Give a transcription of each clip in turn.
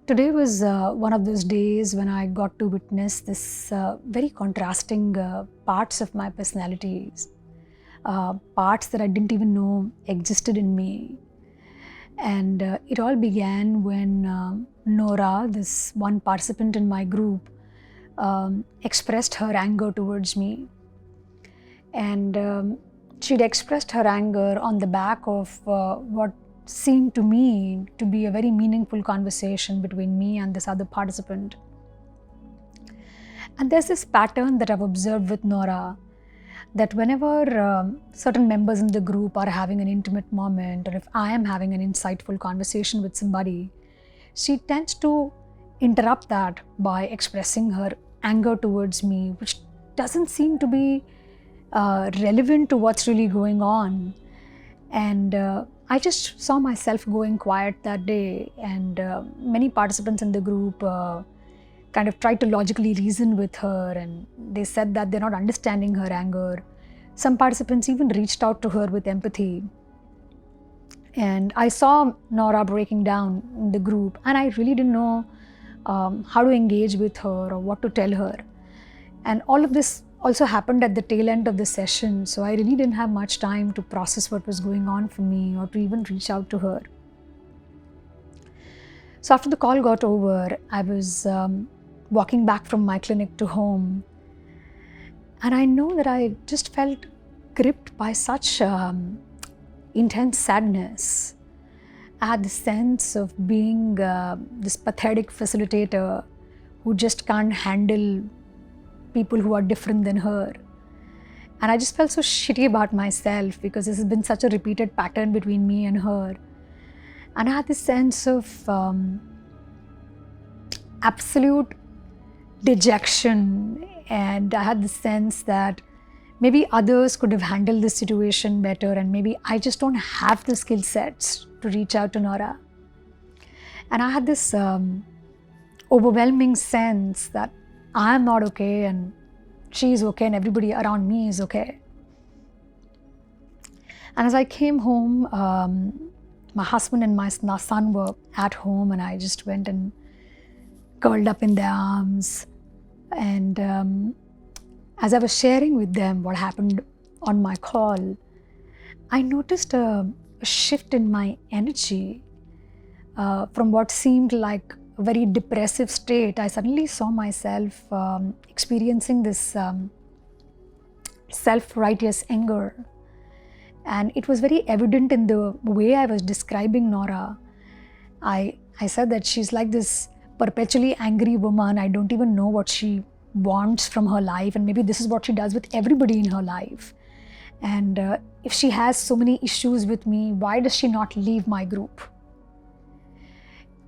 Today was one of those days when I got to witness this very contrasting parts of my personalities, parts that I didn't even know existed in me. And it all began when Nora, this one participant in my group, expressed her anger towards me. And she'd expressed her anger on the back of what seemed to me to be a very meaningful conversation between me and this other participant. And there's this pattern that I've observed with Nora, that whenever certain members in the group are having an intimate moment, or if I am having an insightful conversation with somebody, she tends to interrupt that by expressing her anger towards me, which doesn't seem to be relevant to what's really going on. And I just saw myself going quiet that day, and many participants in the group kind of tried to logically reason with her, and they said that they're not understanding her anger. Some participants even reached out to her with empathy. And I saw Nora breaking down in the group, and I really didn't know how to engage with her or what to tell her. And all of this also happened at the tail end of the session, so I really didn't have much time to process what was going on for me or to even reach out to her. So after the call got over, I was walking back from my clinic to home, and I know that I just felt gripped by such intense sadness. I had the sense of being this pathetic facilitator who just can't handle people who are different than her. And I just felt so shitty about myself because this has been such a repeated pattern between me and her. And I had this sense of absolute dejection, and I had the sense that maybe others could have handled this situation better, and maybe I just don't have the skill sets to reach out to Nora. And I had this overwhelming sense that I'm not okay and she's okay and everybody around me is okay. And as I came home, my husband and my son were at home, and I just went and curled up in their arms. And as I was sharing with them what happened on my call, I noticed a shift in my energy from what seemed like a very depressive state. I suddenly saw myself experiencing this self-righteous anger. And it was very evident in the way I was describing Nora. I said that she's like this perpetually angry woman. I don't even know what she wants from her life, and maybe this is what she does with everybody in her life. And if she has so many issues with me, why does she not leave my group?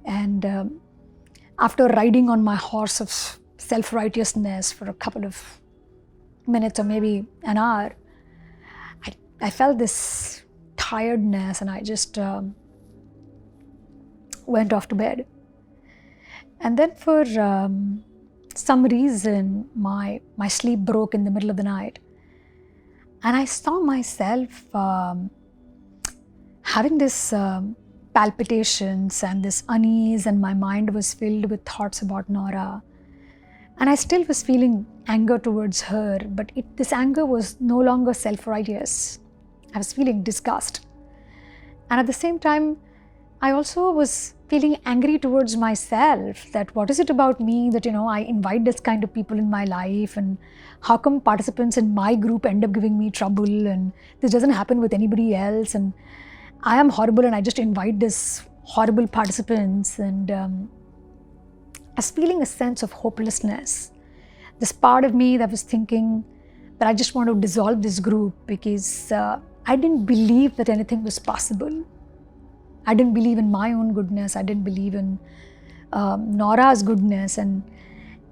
And after riding on my horse of self-righteousness for a couple of minutes or maybe an hour, I felt this tiredness, and I just went off to bed. And then for some reason, my sleep broke in the middle of the night. And I saw myself having this palpitations and this unease, and my mind was filled with thoughts about Nora. And I still was feeling anger towards her, but this anger was no longer self-righteous. I was feeling disgust. And at the same time, I also was feeling angry towards myself, that what is it about me that, I invite this kind of people in my life, and how come participants in my group end up giving me trouble, and this doesn't happen with anybody else, and I am horrible and I just invite this horrible participants. And I was feeling a sense of hopelessness. This part of me that was thinking that I just want to dissolve this group because I didn't believe that anything was possible. I didn't believe in my own goodness. I didn't believe in Nora's goodness. And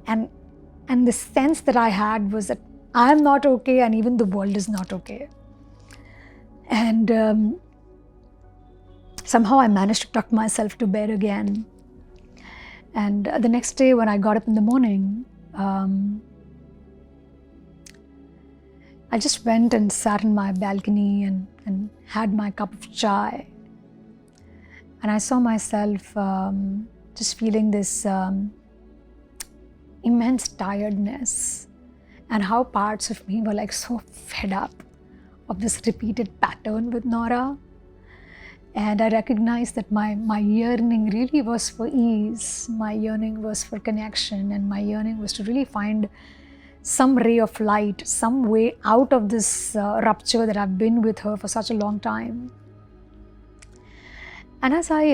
the sense that I had was that I'm not okay, and even the world is not okay. And somehow I managed to tuck myself to bed again. And the next day when I got up in the morning, I just went and sat in my balcony and had my cup of chai. And I saw myself just feeling this immense tiredness, and how parts of me were like so fed up of this repeated pattern with Nora. And I recognized that my yearning really was for ease, my yearning was for connection, and my yearning was to really find some ray of light, some way out of this rupture that I've been with her for such a long time. And as I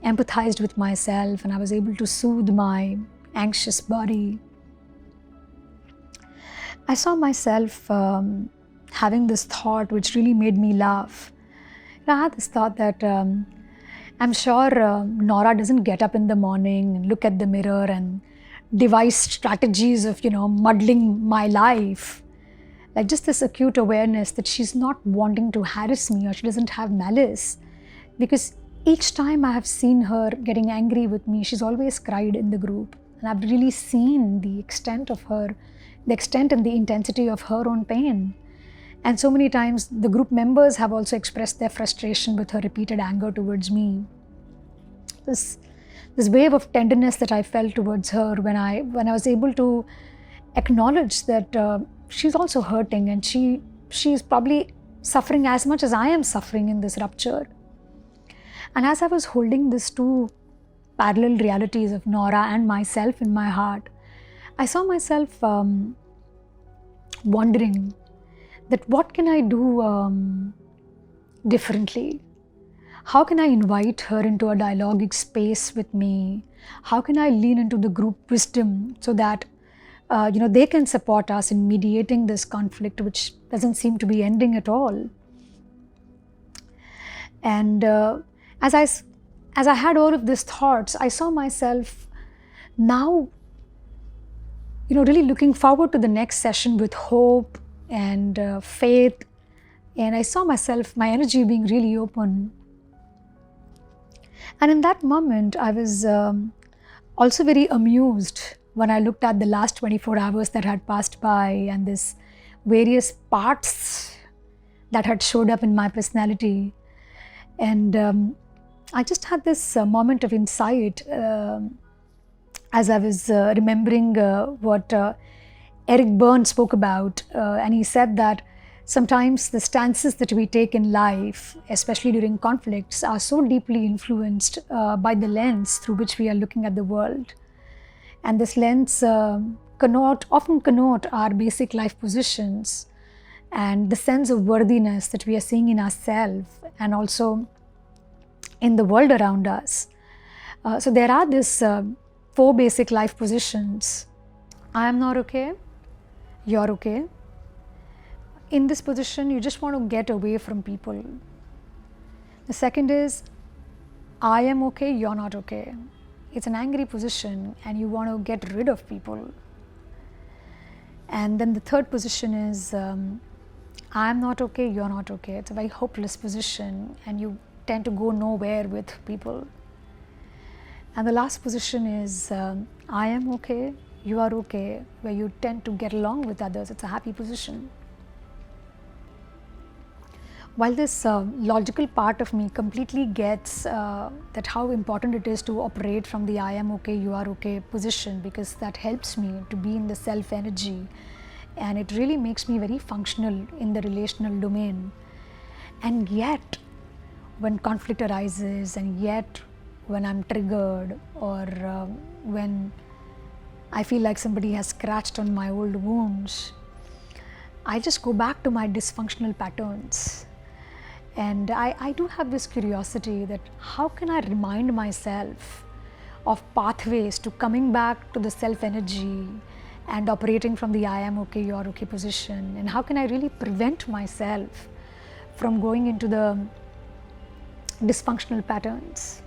empathized with myself and I was able to soothe my anxious body, I saw myself having this thought which really made me laugh. I had this thought that I'm sure Nora doesn't get up in the morning and look at the mirror and devise strategies of, muddling my life. Like just this acute awareness that she's not wanting to harass me, or she doesn't have malice. Because each time I have seen her getting angry with me, she's always cried in the group. And I've really seen the extent and the intensity of her own pain. And so many times the group members have also expressed their frustration with her repeated anger towards me. This wave of tenderness that I felt towards her when I was able to acknowledge that she's also hurting, and she's probably suffering as much as I am suffering in this rupture. And as I was holding these two parallel realities of Nora and myself in my heart, I saw myself wondering that what can I do differently? How can I invite her into a dialogic space with me? How can I lean into the group wisdom so that they can support us in mediating this conflict, which doesn't seem to be ending at all? And as I had all of these thoughts, I saw myself now, really looking forward to the next session with hope and faith. And I saw myself, my energy being really open. And in that moment, I was also very amused when I looked at the last 24 hours that had passed by and this various parts that had showed up in my personality. And I just had this moment of insight as I was remembering what Eric Berne spoke about. And he said that sometimes the stances that we take in life, especially during conflicts, are so deeply influenced by the lens through which we are looking at the world. And this lens often connote our basic life positions and the sense of worthiness that we are seeing in ourselves and also in the world around us. So there are these 4 basic life positions. I am not okay, you're okay. In this position, you just want to get away from people. The second is, I am okay, you're not okay. It's an angry position and you want to get rid of people. And then the third position is, I am not okay, you're not okay. It's a very hopeless position and you tend to go nowhere with people. And the last position is, I am okay, you are okay, where you tend to get along with others. It's a happy position. While this logical part of me completely gets that how important it is to operate from the I am okay, you are okay position, because that helps me to be in the self energy and it really makes me very functional in the relational domain. And yet, when conflict arises, and yet when I'm triggered, or when I feel like somebody has scratched on my old wounds, I just go back to my dysfunctional patterns. And I do have this curiosity that how can I remind myself of pathways to coming back to the self energy and operating from the I am okay, you're okay position, and how can I really prevent myself from going into the dysfunctional patterns.